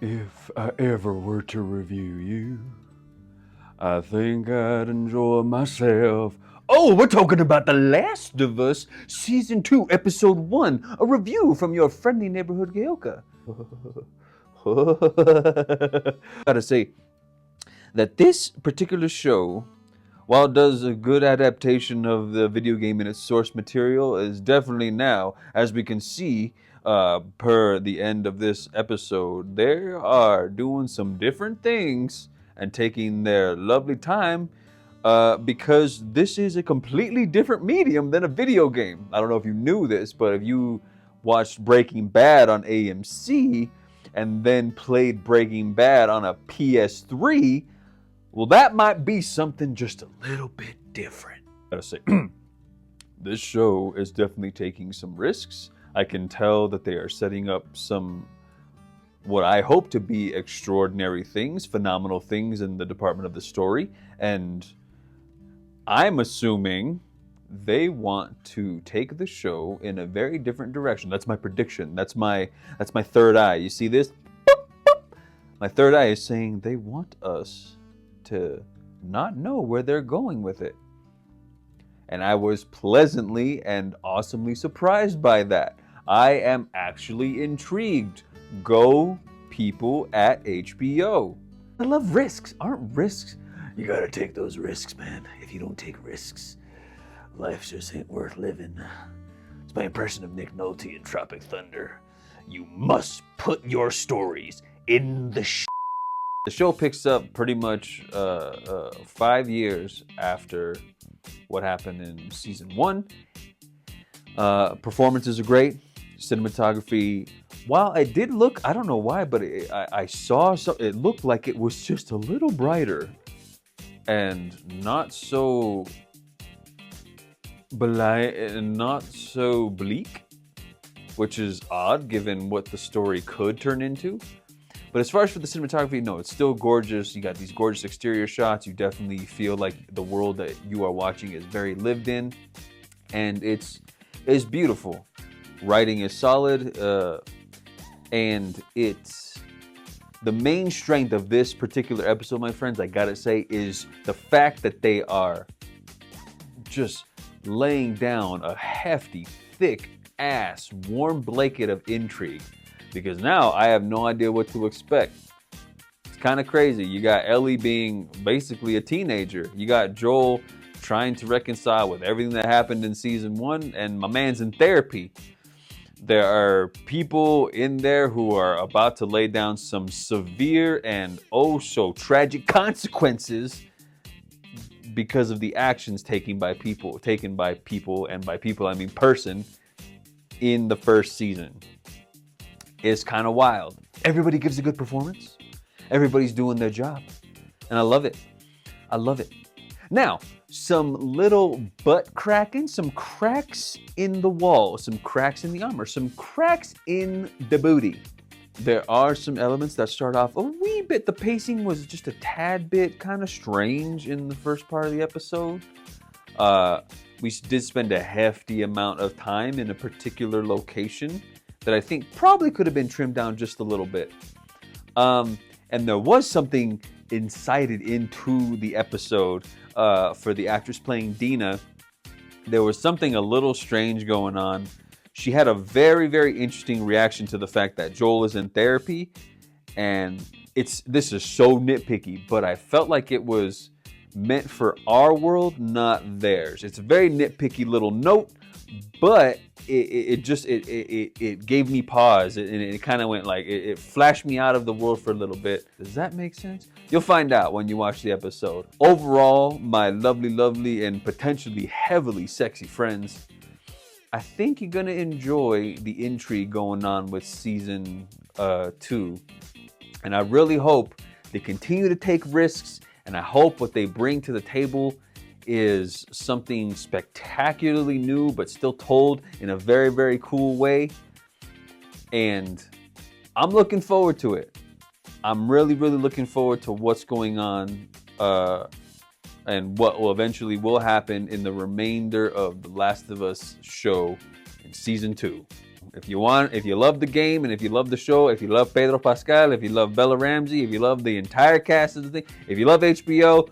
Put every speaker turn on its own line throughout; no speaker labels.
If I ever were to review you, I think I'd enjoy myself. Oh, we're talking about The Last of Us, Season 2, Episode 1, a review from your friendly neighborhood Gaoka. Gotta say that this particular show, while it does a good adaptation of the video game in its source material, is definitely now, as we can see, per the end of this episode, they are doing some different things and taking their lovely time because this is a completely different medium than a video game. I don't know if you knew this, but if you watched Breaking Bad on AMC and then played Breaking Bad on a PS3, well, that might be something just a little bit different. I gotta say, this show is definitely taking some risks. I can tell that they are setting up some, what I hope to be extraordinary things, phenomenal things in the department of the story. And I'm assuming they want to take the show in a very different direction. That's my prediction. That's my third eye. You see this? My third eye is saying they want us to not know where they're going with it. And I was pleasantly and awesomely surprised by that. I am actually intrigued. Go people at HBO. I love risks. Aren't risks? You gotta take those risks, man. If you don't take risks, life just ain't worth living. It's my impression of Nick Nolte in Tropic Thunder. You must put your stories in the The show picks up pretty much 5 years after what happened in season 1. Performances are great. Cinematography, while it did look, I don't know why, but I saw it looked like it was just a little brighter and not so bleak, which is odd given what the story could turn into. But as far as for the cinematography, no, it's still gorgeous. You got these gorgeous exterior shots. You definitely feel like the world that you are watching is very lived in. And it's beautiful. Writing is solid. And it's the main strength of this particular episode, my friends, I gotta say, is the fact that they are just laying down a hefty, thick ass, warm blanket of intrigue. Because now I have no idea what to expect. It's kind of crazy. You got Ellie being basically a teenager. You got Joel trying to reconcile with everything that happened in season 1, and my man's in therapy. There are people in there who are about to lay down some severe and oh so tragic consequences because of the actions taken by people, and by people I mean person, in the first season. It's kind of wild. Everybody gives a good performance. Everybody's doing their job. And I love it. I love it. Now, some little butt cracking, some cracks in the wall, some cracks in the armor, some cracks in the booty. There are some elements that start off a wee bit. The pacing was just a tad bit kind of strange in the first part of the episode. We did spend a hefty amount of time in a particular location that I think probably could have been trimmed down just a little bit. And there was something incited into the episode for the actress playing Dina. There was something a little strange going on. She had a very, very interesting reaction to the fact that Joel is in therapy. And this is so nitpicky, but I felt like it was meant for our world, not theirs. It's a very nitpicky little note, but it gave me pause, and it kind of went like, it flashed me out of the world for a little bit. Does that make sense? You'll find out when you watch the episode. Overall, my lovely, and potentially heavily sexy friends, I think you're gonna enjoy the intrigue going on with season 2. And I really hope they continue to take risks, and I hope what they bring to the table is something spectacularly new, but still told in a very, very cool way. And I'm looking forward to it. I'm really, really looking forward to what's going on and what will eventually will happen in the remainder of The Last of Us show in season 2. If you love the game, and if you love the show, if you love Pedro Pascal, if you love Bella Ramsey, if you love the entire cast of the thing, if you love HBO,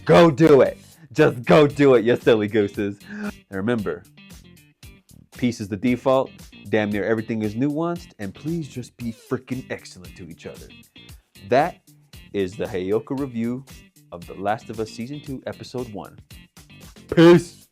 go do it. Just go do it, you silly gooses. And remember, peace is the default. Damn near everything is nuanced, and please just be freaking excellent to each other. That is the Heyoka review of The Last of Us Season 2, Episode 1. Peace!